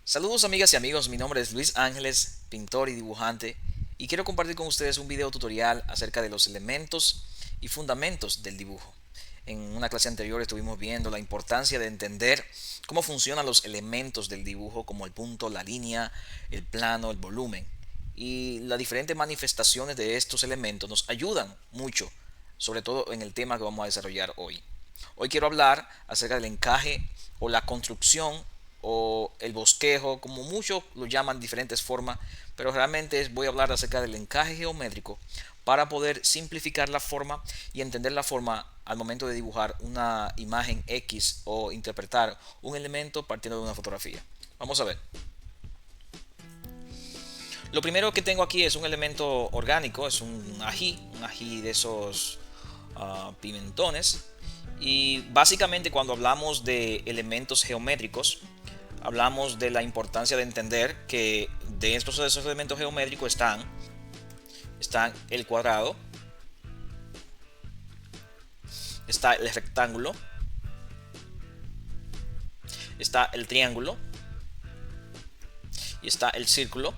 Saludos amigas y amigos, mi nombre es Luis Ángeles, pintor y dibujante, y quiero compartir con ustedes un video tutorial acerca de los elementos y fundamentos del dibujo. En una clase anterior estuvimos viendo la importancia de entender cómo funcionan los elementos del dibujo, como el punto, la línea, el plano, el volumen. Y las diferentes manifestaciones de estos elementos nos ayudan mucho, sobre todo en el tema que vamos a desarrollar hoy. Hoy quiero hablar acerca del encaje o la construcción o el bosquejo, como muchos lo llaman de diferentes formas, pero realmente voy a hablar acerca del encaje geométrico para poder simplificar la forma y entender la forma al momento de dibujar una imagen X o interpretar un elemento partiendo de una fotografía. Vamos a ver. Lo primero que tengo aquí es un elemento orgánico, es un ají de esos pimentones. Y básicamente cuando hablamos de elementos geométricos, hablamos de la importancia de entender que dentro de esos elementos geométricos están el cuadrado, está el rectángulo, está el triángulo y está el círculo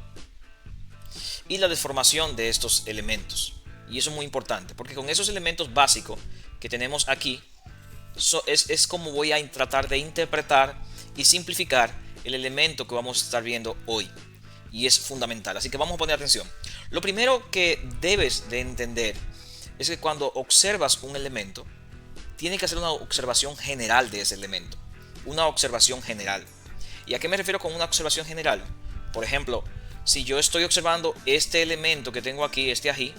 y la deformación de estos elementos. Y eso es muy importante porque con esos elementos básicos que tenemos aquí es como voy a tratar de interpretar y simplificar el elemento que vamos a estar viendo hoy. Y es fundamental, así que vamos a poner atención. Lo primero que debes de entender es que cuando observas un elemento, tienes que hacer una observación general de ese elemento. Una observación general. ¿Y a qué me refiero con una observación general? Por ejemplo, si yo estoy observando este elemento que tengo aquí, este ají,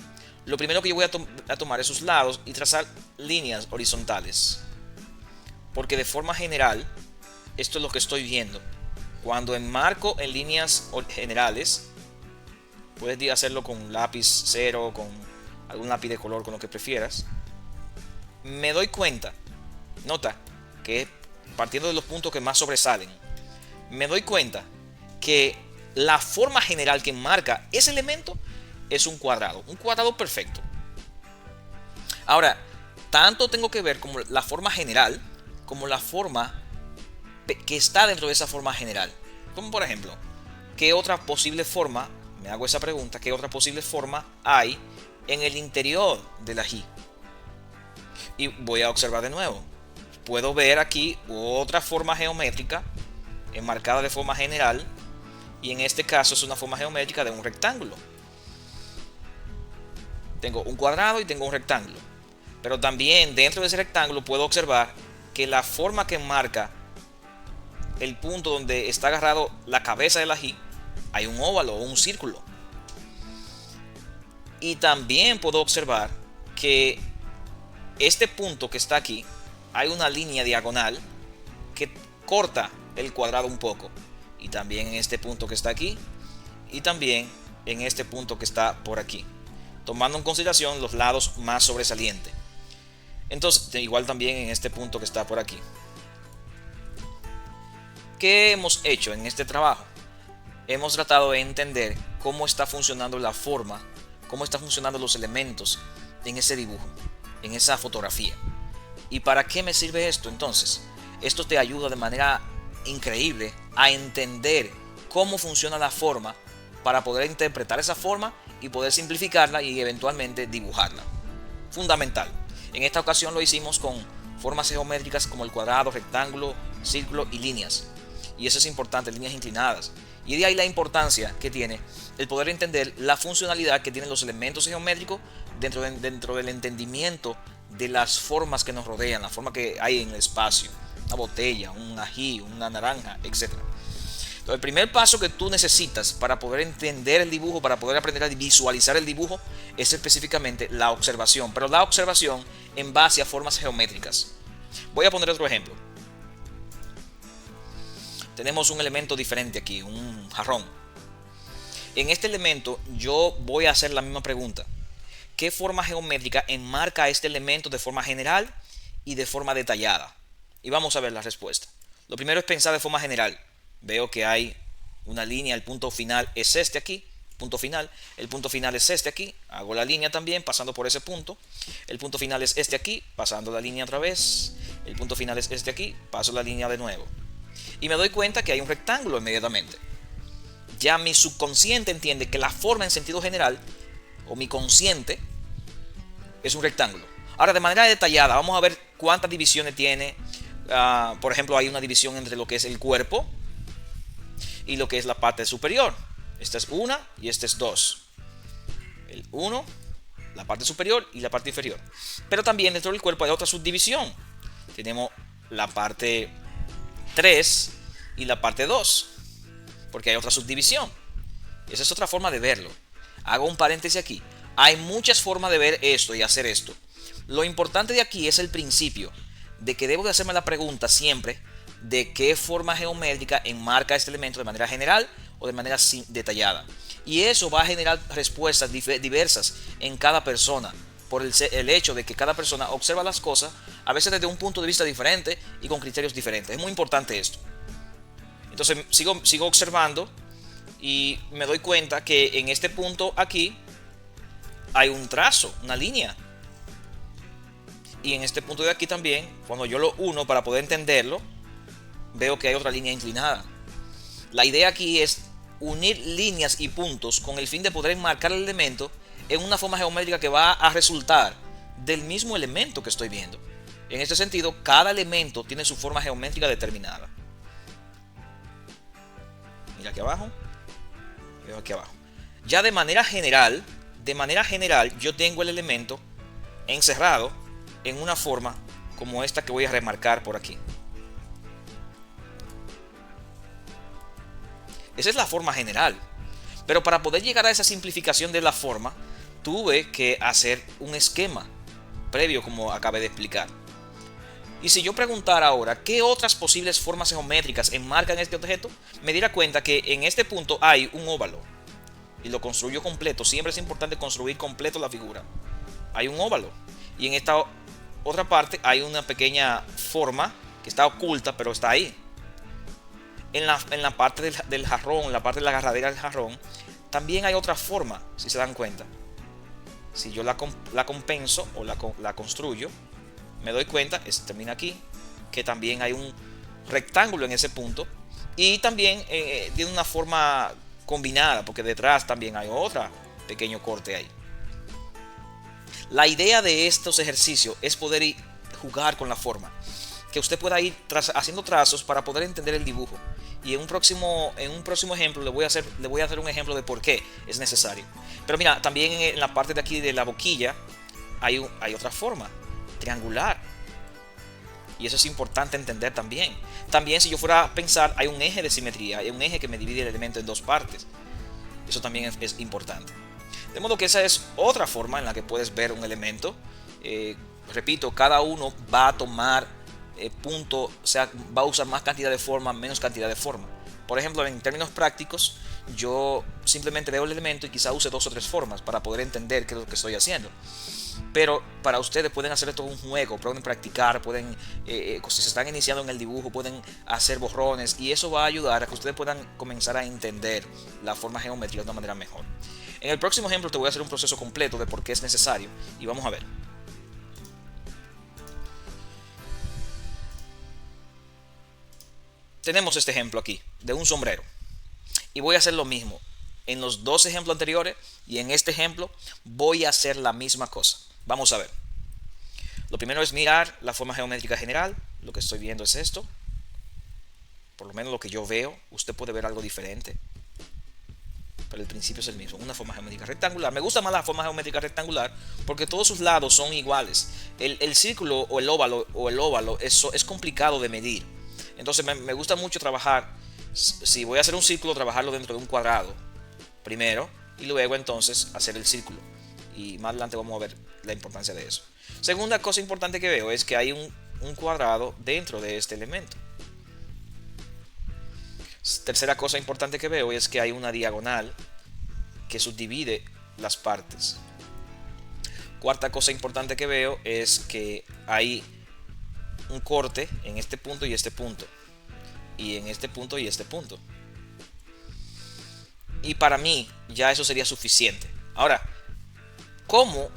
lo primero que yo voy a tomar es sus lados y trazar líneas horizontales. Porque de forma general, esto es lo que estoy viendo. Cuando enmarco en líneas generales, puedes hacerlo con lápiz cero, con algún lápiz de color, con lo que prefieras. Me doy cuenta, nota, que partiendo de los puntos que más sobresalen, me doy cuenta que la forma general que enmarca ese elemento es un cuadrado perfecto. Ahora, tanto tengo que ver como la forma general, como la forma que está dentro de esa forma general. Como por ejemplo, ¿qué otra posible forma, me hago esa pregunta, qué otra posible forma hay en el interior del ají? Y voy a observar de nuevo. Puedo ver aquí otra forma geométrica enmarcada de forma general, y en este caso es una forma geométrica de un rectángulo. Tengo un cuadrado y tengo un rectángulo. Pero también dentro de ese rectángulo puedo observar que la forma que enmarca el punto donde está agarrado la cabeza del ají, hay un óvalo o un círculo. Y también puedo observar que este punto que está aquí, hay una línea diagonal que corta el cuadrado un poco. Y también en este punto que está aquí, y también en este punto que está por aquí, tomando en consideración los lados más sobresalientes. Entonces, igual también en este punto que está por aquí. ¿Qué hemos hecho en este trabajo? Hemos tratado de entender cómo está funcionando la forma, cómo están funcionando los elementos en ese dibujo, en esa fotografía. ¿Y para qué me sirve esto entonces? Esto te ayuda de manera increíble a entender cómo funciona la forma para poder interpretar esa forma y poder simplificarla y eventualmente dibujarla. Fundamental. En esta ocasión lo hicimos con formas geométricas como el cuadrado, rectángulo, círculo y líneas. Y eso es importante, líneas inclinadas. Y de ahí la importancia que tiene el poder entender la funcionalidad que tienen los elementos geométricos dentro del entendimiento de las formas que nos rodean, la forma que hay en el espacio, una botella, un ají, una naranja, etc. Entonces, el primer paso que tú necesitas para poder entender el dibujo, para poder aprender a visualizar el dibujo, es específicamente la observación, pero la observación en base a formas geométricas. Voy a poner otro ejemplo. Tenemos un elemento diferente aquí, un jarrón. En este elemento yo voy a hacer la misma pregunta. ¿Qué forma geométrica enmarca este elemento de forma general y de forma detallada? Y vamos a ver la respuesta. Lo primero es pensar de forma general. Veo que hay una línea, el punto final es este aquí, punto final. El punto final es este aquí, hago la línea también pasando por ese punto. El punto final es este aquí, pasando la línea otra vez. El punto final es este aquí, paso la línea de nuevo. y me doy cuenta que hay un rectángulo inmediatamente. Ya mi subconsciente entiende que la forma en sentido general, o mi consciente, es un rectángulo. Ahora, de manera detallada, vamos a ver cuántas divisiones tiene. Por ejemplo, hay una división entre lo que es el cuerpo y lo que es la parte superior. Esta es una y esta es dos. El 1, la parte superior y la parte inferior. Pero también dentro del cuerpo hay otra subdivisión. Tenemos la parte 3 y la parte 2, porque hay otra subdivisión. Esa es otra forma de verlo. Hago un paréntesis aquí. Hay muchas formas de ver esto y hacer esto. Lo importante de aquí es el principio de que debo de hacerme la pregunta siempre de qué forma geométrica enmarca este elemento de manera general o de manera detallada. Y eso va a generar respuestas diversas en cada persona, por el hecho de que cada persona observa las cosas a veces desde un punto de vista diferente y con criterios diferentes. Es muy importante esto. Entonces sigo observando y me doy cuenta que en este punto aquí hay un trazo, una línea. Y en este punto de aquí también, cuando yo lo uno para poder entenderlo, veo que hay otra línea inclinada. La idea aquí es unir líneas y puntos con el fin de poder enmarcar el elemento en una forma geométrica que va a resultar del mismo elemento que estoy viendo. En este sentido, cada elemento tiene su forma geométrica determinada. Mira aquí abajo, veo aquí abajo. Ya de manera general, yo tengo el elemento encerrado en una forma como esta que voy a remarcar por aquí. Esa es la forma general. Pero para poder llegar a esa simplificación de la forma, tuve que hacer un esquema previo, como acabé de explicar. Y si yo preguntara ahora qué otras posibles formas geométricas enmarcan este objeto, me diera cuenta que en este punto hay un óvalo. Y lo construyo completo. Siempre es importante construir completo la figura. Hay un óvalo. Y en esta otra parte hay una pequeña forma que está oculta, pero está ahí. En la parte del jarrón, la parte de la agarradera del jarrón, también hay otra forma, si se dan cuenta. Si yo la compenso o la construyo, me doy cuenta, termina aquí, que también hay un rectángulo en ese punto. Y también tiene una forma combinada, porque detrás también hay otro pequeño corte ahí. La idea de estos ejercicios es poder jugar con la forma. Que usted pueda ir haciendo trazos para poder entender el dibujo. Y en un próximo ejemplo le voy a hacer un ejemplo de por qué es necesario. Pero mira, también en la parte de aquí de la boquilla hay otra forma, triangular. Y eso es importante entender también. También, si yo fuera a pensar, hay un eje de simetría, hay un eje que me divide el elemento en dos partes. Eso también es importante. De modo que esa es otra forma en la que puedes ver un elemento. Repito, cada uno va a tomar punto, o sea, va a usar más cantidad de forma, menos cantidad de forma. Por ejemplo, en términos prácticos, yo simplemente veo el elemento y quizá use 2 o 3 formas para poder entender qué es lo que estoy haciendo. Pero para ustedes pueden hacer esto un juego, pueden practicar, pueden, si se están iniciando en el dibujo, pueden hacer borrones, y eso va a ayudar a que ustedes puedan comenzar a entender la forma geométrica de una manera mejor. En el próximo ejemplo te voy a hacer un proceso completo de por qué es necesario y vamos a ver. Tenemos este ejemplo aquí de un sombrero y voy a hacer lo mismo en los dos ejemplos anteriores y en este ejemplo voy a hacer la misma cosa. Vamos a ver. Lo primero es mirar la forma geométrica general. Lo que estoy viendo es esto. Por lo menos lo que yo veo. Usted puede ver algo diferente, pero el principio es el mismo, una forma geométrica rectangular. Me gusta más la forma geométrica rectangular porque todos sus lados son iguales. El círculo o el óvalo eso es complicado de medir. Entonces me gusta mucho trabajar, si voy a hacer un círculo, trabajarlo dentro de un cuadrado primero y luego entonces hacer el círculo. Y más adelante vamos a ver la importancia de eso. Segunda cosa importante que veo es que hay un cuadrado dentro de este elemento. Tercera cosa importante que veo es que hay una diagonal que subdivide las partes. Cuarta cosa importante que veo es que hay un corte en este punto y este punto, y en este punto y este punto. Y para mí ya eso sería suficiente. Ahora, ¿cómo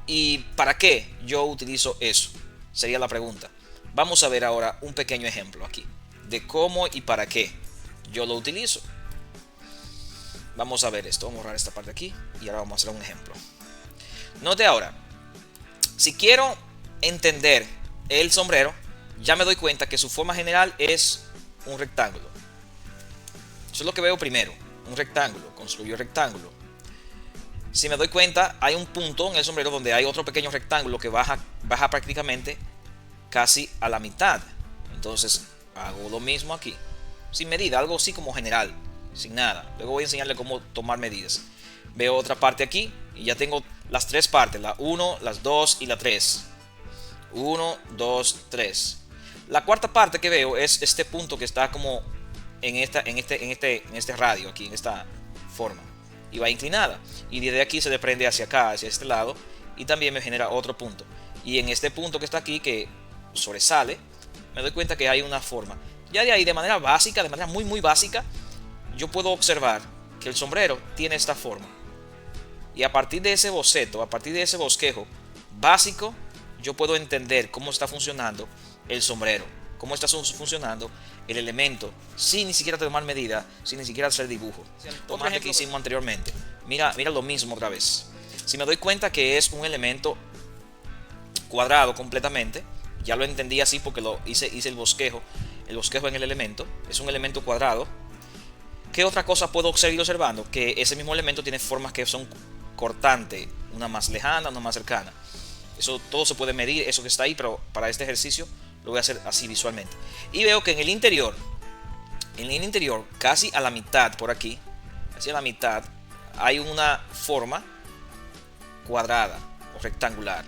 y para qué yo utilizo eso? Sería la pregunta. Vamos a ver ahora un pequeño ejemplo aquí. de cómo y para qué yo lo utilizo. Vamos a ver esto, vamos a borrar esta parte aquí y ahora vamos a hacer un ejemplo. Note ahora, si quiero entender el sombrero, ya me doy cuenta que su forma general es un rectángulo. Eso es lo que veo primero, un rectángulo, construyo el rectángulo. Si me doy cuenta, hay un punto en el sombrero donde hay otro pequeño rectángulo que baja prácticamente casi a la mitad. Entonces hago lo mismo aquí, sin medida, algo así como general, sin nada. Luego voy a enseñarle cómo tomar medidas. Veo otra parte aquí y ya tengo las tres partes, la 1, las 2 y la 3. 1, 2, 3. La cuarta parte que veo es este punto que está como en este radio, aquí en esta forma, y va inclinada, y desde aquí se desprende hacia acá, hacia este lado, y también me genera otro punto. Y en este punto que está aquí, que sobresale, me doy cuenta que hay una forma. Ya de ahí, de manera básica, de manera muy básica, yo puedo observar que el sombrero tiene esta forma. Y a partir de ese boceto, a partir de ese bosquejo básico, yo puedo entender cómo está funcionando el sombrero, cómo está funcionando el elemento, sin ni siquiera tomar medida, sin ni siquiera hacer dibujo. Otro ejemplo que hicimos anteriormente. Mira lo mismo otra vez. Si me doy cuenta que es un elemento cuadrado completamente, ya lo entendí así porque hice el bosquejo en el elemento, es un elemento cuadrado. ¿Qué otra cosa puedo seguir observando? Que ese mismo elemento tiene formas que son cortantes, una más lejana, una más cercana. Eso todo se puede medir, eso que está ahí, pero para este ejercicio lo voy a hacer así visualmente. Y veo que en el interior, casi a la mitad por aquí, casi a la mitad, hay una forma cuadrada o rectangular.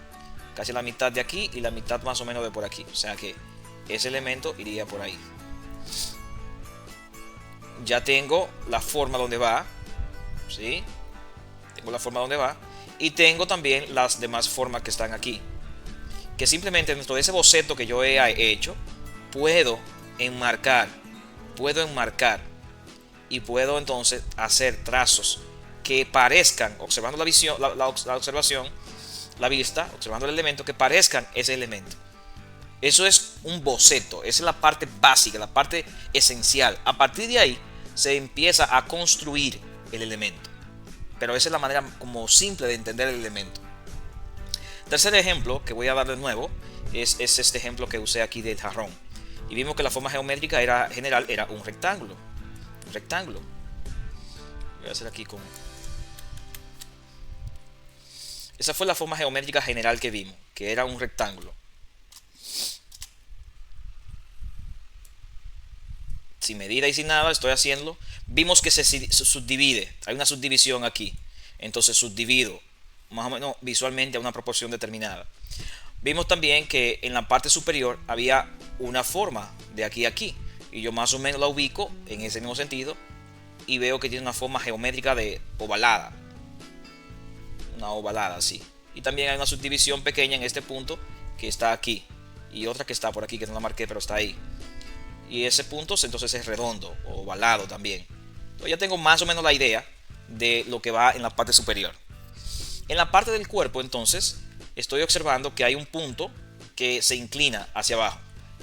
Casi a la mitad de aquí y la mitad más o menos de por aquí. O sea que ese elemento iría por ahí. Ya tengo la forma donde va, ¿sí? Tengo la forma donde va. Y tengo también las demás formas que están aquí. Que simplemente dentro de ese boceto que yo he hecho, puedo enmarcar. Y puedo entonces hacer trazos que parezcan, observando la visión, la observación, la vista, observando el elemento, que parezcan ese elemento. Eso es un boceto, esa es la parte básica, la parte esencial. A partir de ahí se empieza a construir el elemento. Pero esa es la manera como simple de entender el elemento. Tercer ejemplo que voy a dar de nuevo es este ejemplo que usé aquí del jarrón. Y vimos que la forma geométrica general era un rectángulo. Voy a hacer aquí con... Esa fue la forma geométrica general que vimos, que era un rectángulo. Sin medida y sin nada estoy haciendo. Vimos que se subdivide, hay una subdivisión aquí. Entonces subdivido más o menos visualmente a una proporción determinada. Vimos también que en la parte superior había una forma de aquí a aquí, y yo más o menos la ubico en ese mismo sentido y veo que tiene una forma geométrica de ovalada, una ovalada así. Y también hay una subdivisión pequeña en este punto que está aquí, y otra que está por aquí que no la marqué pero está ahí, y ese punto entonces es redondo o ovalado también. Entonces ya tengo más o menos la idea de lo que va en la parte superior. En la parte del cuerpo entonces estoy observando que hay un punto que se inclina hacia abajo,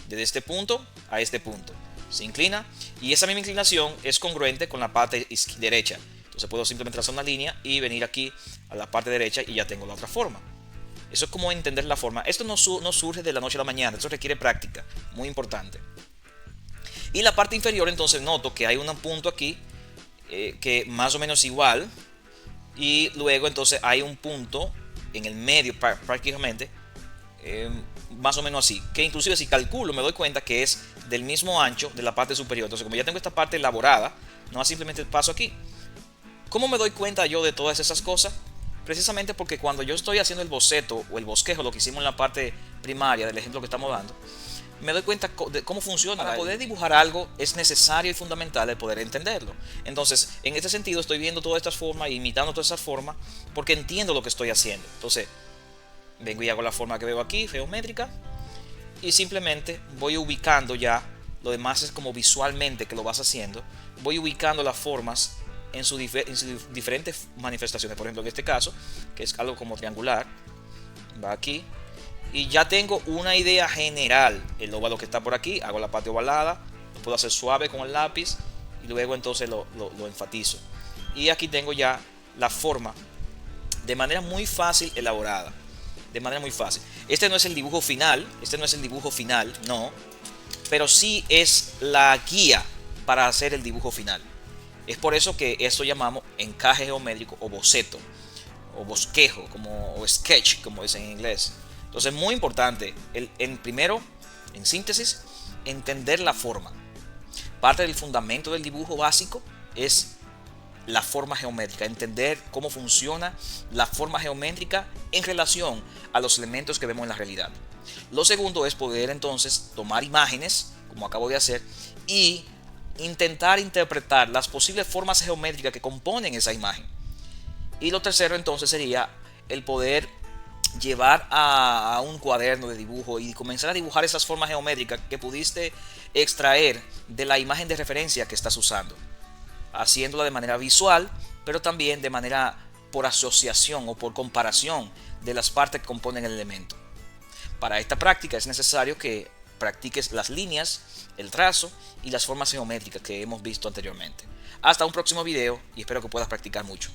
desde este punto a este punto se inclina, y esa misma inclinación es congruente con la parte derecha. Entonces puedo simplemente trazar una línea y venir aquí a la parte derecha y ya tengo la otra forma. Eso es como entender la forma. Esto no surge de la noche a la mañana, esto requiere práctica, muy importante. Y la parte inferior entonces noto que hay un punto aquí que más o menos igual, y luego entonces hay un punto en el medio prácticamente más o menos así, que inclusive si calculo me doy cuenta que es del mismo ancho de la parte superior. Entonces como ya tengo esta parte elaborada, no simplemente paso aquí. ¿Cómo me doy cuenta yo de todas esas cosas? Precisamente porque cuando yo estoy haciendo el boceto o el bosquejo, lo que hicimos en la parte primaria del ejemplo que estamos dando, me doy cuenta de cómo funciona. Para poder dibujar algo es necesario y fundamental el poder entenderlo. Entonces, en este sentido estoy viendo todas estas formas, imitando todas estas formas, porque entiendo lo que estoy haciendo. Entonces, vengo y hago la forma que veo aquí, geométrica, y simplemente voy ubicando ya. Lo demás es como visualmente que lo vas haciendo. Voy ubicando las formas en sus diferentes manifestaciones. Por ejemplo, en este caso, que es algo como triangular, va aquí. Y ya tengo una idea general. El óvalo que está por aquí, hago la parte ovalada, puedo hacer suave con el lápiz y luego entonces lo enfatizo. Y aquí tengo ya la forma de manera muy fácil elaborada. De manera muy fácil. Este no es el dibujo final, no. Pero sí es la guía para hacer el dibujo final. Es por eso que esto llamamos encaje geométrico o boceto, o bosquejo, o sketch, como dicen en inglés. Entonces es muy importante, primero, en síntesis, entender la forma. Parte del fundamento del dibujo básico es la forma geométrica, entender cómo funciona la forma geométrica en relación a los elementos que vemos en la realidad. Lo segundo es poder entonces tomar imágenes, como acabo de hacer, y intentar interpretar las posibles formas geométricas que componen esa imagen. Y lo tercero entonces sería el poder llevar a un cuaderno de dibujo y comenzar a dibujar esas formas geométricas que pudiste extraer de la imagen de referencia que estás usando, haciéndola de manera visual, pero también de manera por asociación o por comparación de las partes que componen el elemento. Para esta práctica es necesario que practiques las líneas, el trazo y las formas geométricas que hemos visto anteriormente. Hasta un próximo video y espero que puedas practicar mucho.